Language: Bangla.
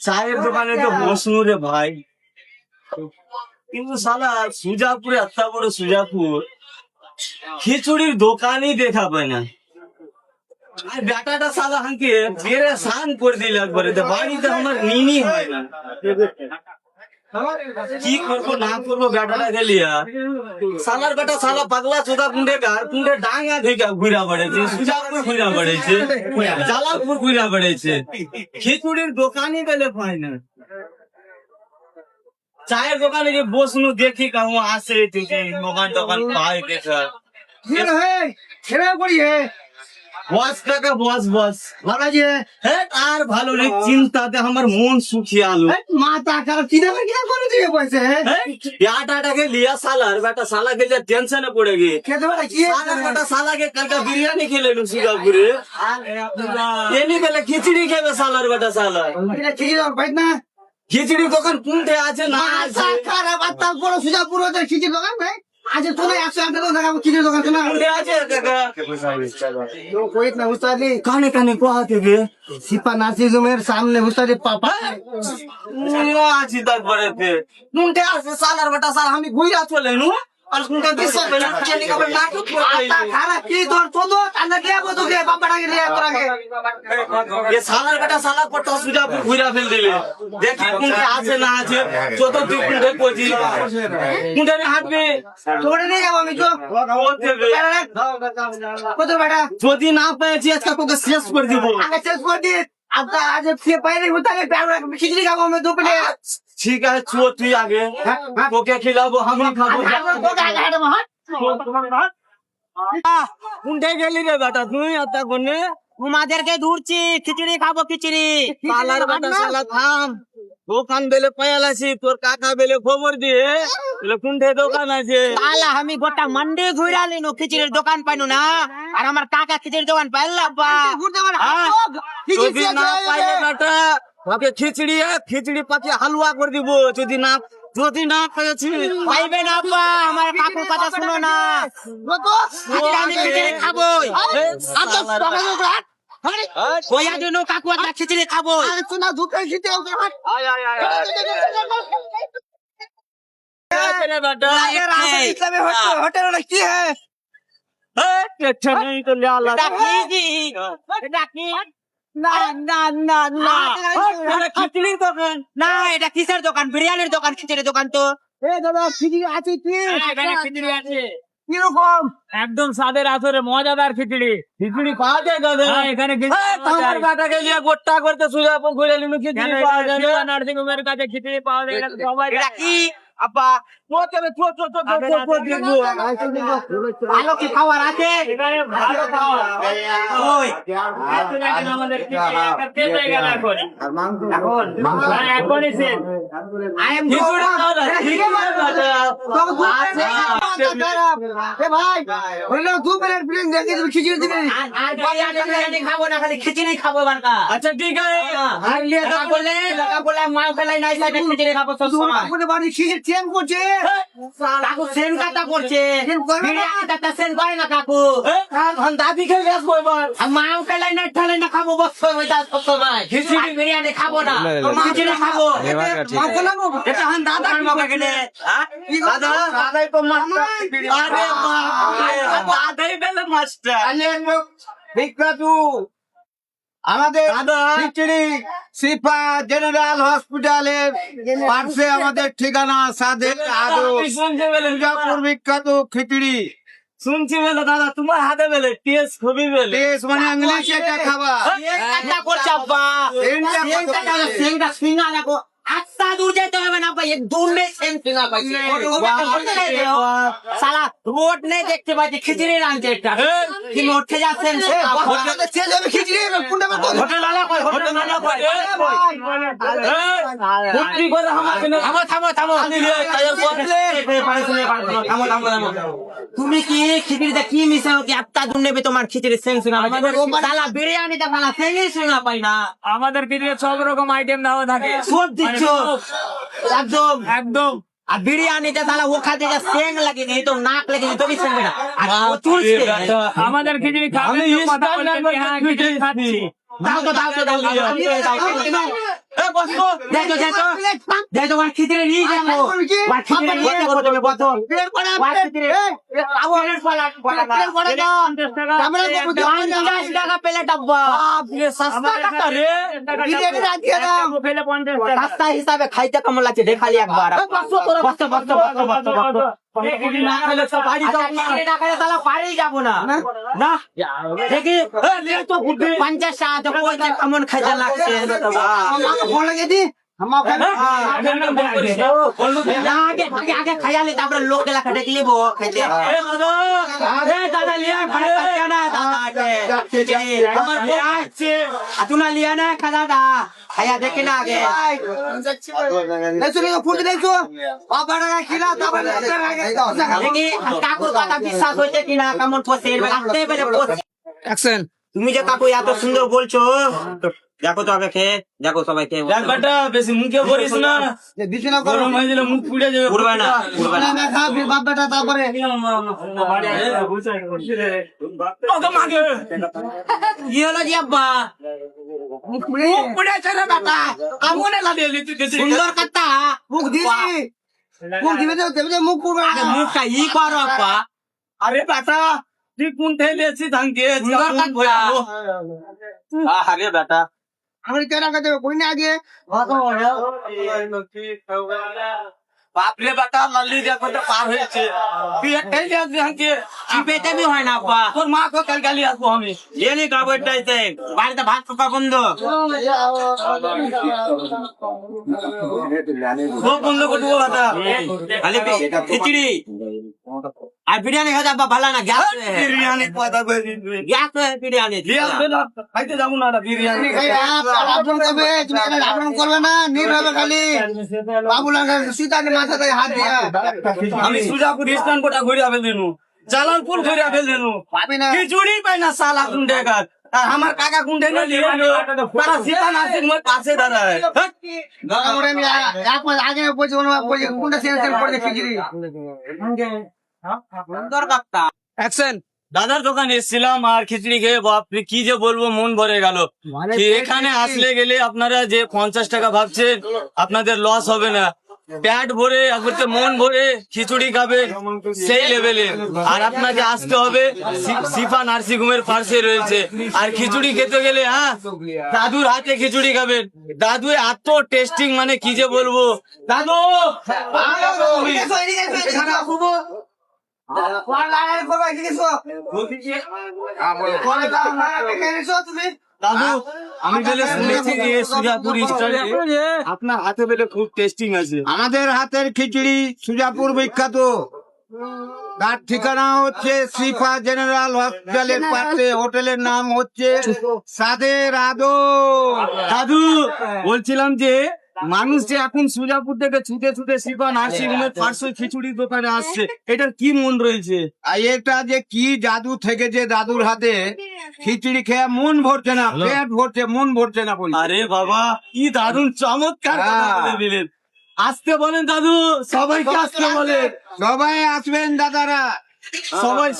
চায়ের দোকানে তো বসনু রে ভাই, কিন্তু শালা সুজাপুরে এত বড় সুজাপুর খিচুড়ির দোকানই দেখা পায় না। আর বেটাটা শালা হাঁকে বেড়ে স্নান করে দিল একবারে, বাড়িতে আমার নিনি হয় না। কি করবো না করবো বেটাটা গেলিয়া, সালার বেটা সালা পাগলা চোদা কুন্ডে গার কুন্ডে ডাঙ্গা থেকে ঘুরা বেড়েছে, সুজাপুর ঘুরা বেড়েছে, জালালপুর ঘুরা বেড়েছে, খিচুড়ির দোকানই গেলে পায় না। চায়ের দোকানে যে বসনু দেখি কাউ আসে দোকান দোকান পায় দেখা বস কাকা বস বস আর ভালো রে, চিন্তাতে আমার মন সুখিয়ে আলো। মাথা খারাপ চিন্তা করে দিয়ে পয়সা বেটাটাকে লিয়া সালার বেটা সালা গেলে টেনশনে পড়ে গিয়ে খেতে পারে কি বেটা সালাকে কালকা বিরিয়ানি খেলে সুজাপুরে, এনে গেলে খিচুড়ি খেবে সালার বেটা সালা। খিচুড়ি দোকান কোনটে আছে না আছে খারাপ আর তারপরে সুজাপুর খিচুড়ি দোকান ভাই আজ তোর 100 টাকা দেখাবো খিচুড়ি দোকান শোনা কোনটে আছে কাকা कोई ना उस्तादी কানে কানে কোয়া থেকে सिपा नार्सिंग होमेर सामने उस्तादी पापा আছি তারপরে কোনটে আছে সালার বেটা সালা আমি ঘুরা চলে নু আর কোনটা দিছে বেলা কেন কবে নাটক করে খারাপ কি তোর তো কান্না কে বতো কে বাবাটাকে রে তোরাকে এ সালার বেটা সালা পড়তা সুজাপুর ঘুরা ফেল দিলে, দেখি কোনটা আছে না আছে যত তুই কোনটা কইছি কোনটা হাঁটবে তোরে নিয়ে যাবো আমি তো কত বেটা যদি না পেয়েছি আজকে তোকে শেষ করে দিব। আগে শেষ করে দি আজকে আজ সে পাইলে উতাকে খিচুড়ি খাবো আমি দুপুরে ঠিক আছে চো তুই আগে তোকে খিলাবো আমি খাবো। কোনটা গেলি রে বেটা তুই আতা কোনে তোমাদেরকে দূরছি খিচুড়ি খাবো খিচুড়ি সালার বেটা সালা থাম, দোকান বেলে পায়ালাছি তোর কাকা বেলে খবর দিয়ে বলে কোনটা দোকান আছে। তালা আমি গোটা মান্ডি ঘুরা লিনু খিচুড়ির দোকান পাইনু না আর আমার কাকা খিচুড়ির দোকান পাইলা বা যদি না পাইলে বেটা তোকে খিচুড়ি পাকে হালুয়া করে দিব। যদি না পেয়েছি পাইবে না আব্বা আমার কাকুর কথা শুনো না আমি খিচুড়ি খাবো কয়া দিন কাকু একটা খিচুড়ি খাবো শোনা দুটো খিচুড়ি হোটেল কি হ্যাঁ नहीं तो ले आला খিচুড়ির দোকান না এটা কিসের দোকান বিরিয়ানির দোকান খিচুড়ির দোকান তো দাদা খিচুড়ি আছে কি খিচুড়ি আছে কিরকম একদম স্বাদের আসরে মজাদার খিচুড়ি পাওয়া যায় দাদা এখানে তোমার কাটাকে নিয়ে গোটা করতে সুজাপুর ঘুরে নিল খিচুড়ি পাওয়া যায় না, নার্সিং হোমের কাছে খিচুড়ি পাওয়া যায় না সবাই এটা কি আপা ভালো কি খাবার আছে এখানে ভালো খাওয়া ওই আমাদের খেতে গেল এখনই শেষ আই এম ভাই হলো দু প্লেট প্লেন দেখে তুমি খিচুড়ি দিবে আর বিরিয়ানি খাবো না খালি খিচুড়ি খাবো বারকা আচ্ছা ঠিক আছে আর লিয়ে টাকা বলে মাও খেলাই নাই সাইডে খিচুড়ি খাবো সব সময় তুমি বাড়ি খিচুড়ি চেন করছে কাকু সেন কাটা করছে বিরিয়ানি কাটা সেন করে না কাকু এখন দাবি খেয়ে আসবো এবার মাও খেলাই না ঠালাই না খাবো বস সব সময় খিচুড়ি বিরিয়ানি খাবো না খিচুড়ি খাবো মাও খেলাবো এটা হান দাদা খাবো কেনে দাদা দাদাই তো মাস্টার আরে দাদাই বেলে মাস্টার বিখ্যাত আমাদের খিচুড়ি সিফা জেনারেল হসপিটালের পাশে আমাদের ঠিকানা সাদে সুজাপুর বিখ্যাত খিচুড়ি শুনছি বেলে দাদা তোমার হাতে বেলে টেস্ট খুবই বেলে টেস্ট মানে ইংলিশ এটা খাবা এটা করছে আব্বা সেটা সিঙ্গা লাগো আচ্ছা দূর যেতে হবে না ভাই দূর নেই সেম সিঙ্গা ভাই সালা রোড নেই দেখতে পাচ্ছি খিচুড়ি রাঁধছে এটা কি উঠে যাচ্ছেন খিচুড়ি হোটেল আলা কই হোটেল আলা কই বুদ্ধি করে থামো থামো থামো তুমি কি খিচুড়িতে কি মিশাও কি আত্মা দূর নেবে তোমার খিচুড়ি সেম সিঙ্গা সালা বিরিয়ানিটা ভালো সেমি সিঙ্গা পাই না আমাদের খিচুড়ি সব রকম আইটেম দেওয়া থাকে সব দিচ্ছ একদম একদম আর বিরিয়ানিতে তাহলে ওখানে যে সেং লাগেনি তো নাক লাগেনি তো সেং না আর প্রচুর সেং। আমাদের খিচুড়ি খাবে কথা বলতে হ্যাঁ খিচুড়ি খাচ্ছি দাও তো দাও তো দাও তো, দাও তো। এ বসো দে তো ওর খিচুড়ি নিয়ে যাবো ওর খিচুড়ি নিয়ে যাবো তুমি বসো ওর খিচুড়ি পঞ্চাশ টাকা প্লেট আব্বা সস্তা টাকা রে সস্তা হিসাবে খাইতে কেমন লাগছে দেখালি একবার বসো বসো বসো বসো বাড়ি যাবো না না দেখি 50 টাকা কেমন খাইতে লাগছে আগে খাইয়ালি তারপরে লোক এলাকা ডেকে নিবো খাইতে দাদা লিয়া তুনা লিয়া না খা দাদা খাইয়া দেখি না আগে দেখি কাকুর কথা বিশ্বাস হয়েছে কিনা কেমন পড়ছে আসতে পেরে পড়ছে তুমি যে কাকু এত সুন্দর বলছো দেখো তো আগে খেয়ে দেখো সবাই খেয়ে দেখ বেটা বেশি মুখে পড়িস না, গরম হয়ে গেলে মুখ পুড়ে যাবে। উঠবে না উঠবে না কি হলো জি আব্বা সুন্দর কথা মুখটা ই করো আব্বা আরে বেটা তুই কোন ঠেলে আছিস ধানকে সুন্দর কথা আরে বেটা বাপরে বেটা লাল্লি দেখো তো পার হয়েছে, তুই একটাই যাস ধানকে চিপেতে বি হয় না আব্বা তোর মা কো কাল গালি আসবো আমি। এলি কাবড়টাইতে বাড়িতে ভাত খাওয়া বন্ধ সব বন্ধ করে দেবো বেটা। খালি খিচুড়ি আর বিরিয়ানি খাওয়া আব্বা ভালো না গ্যাস বিরিয়ানি পয়দা করে গ্যাস বিরিয়ানি খাইতে যাবো না বিরিয়ানি। আমি সুজাপুর স্থান কোটা ঘুরিয়া ফেললেনু, জালালপুর ঘুরিয়া ফেললেনু, খিচুড়ি পাই না সালা কুন্ডে কাক। আর আমার কাকা কুন্ডে না দিয়ে তারা সীতা নাসিক মোর পাশে দাঁড়ায়। সুন্দর কথা দাদার দোকানে এসেছিলাম আর খিচুড়ি খেয়ে বাপরে কি যে বলবো মন ভরে গেল। কি এখানে আসলে গেলে আপনারা যে 50 টাকা ভাবছেন আপনাদের লস হবে না, পেট ভরে একবার মন ভরে খিচুড়ি খাবে সেই লেভেলে। আর আপনাকে আসতে হবে সিফা নার্সিং হোমের পাশে রয়েছে। আর খিচুড়ি খেতে গেলে হ্যাঁ দাদুর হাতে খিচুড়ি খাবেন, দাদু এত টেস্টিং মানে কি যে বলবো। দাদু দাদু আমি বলে শুনেছি যে সুজাপুর স্টাইলে আপনার হাতে বেলে খুব টেস্টিং আছে। আমাদের হাতের খিচুড়ি সুজাপুর বিখ্যাত, তার ঠিকানা হচ্ছে শ্রীফা জেনারেল হসপিটালের পাশে, হোটেলের নাম হচ্ছে সাদের আদর। দাদু বলছিলাম যে মানুষ যে এখন সুজাপুর থেকে ছুটে ছুটে শিবা নার্সিং হোমের পার্শ্ব খিচুড়ির দোকানে আসছে, এটার কি মন রয়েছে? আর এটা যে কি জাদু থেকে যে দাদুর হাতে খিচুড়ি খেয়ে মন ভরছে না, পেট ভরছে, মন ভরছে না বলি। আরে বাবা কি দারুণ চমৎকার কথা বলে দিলেন। আসতে বলেন দাদু, সবাইকে আসতে বলেন, সবাই আসবেন দাদারা। সবাই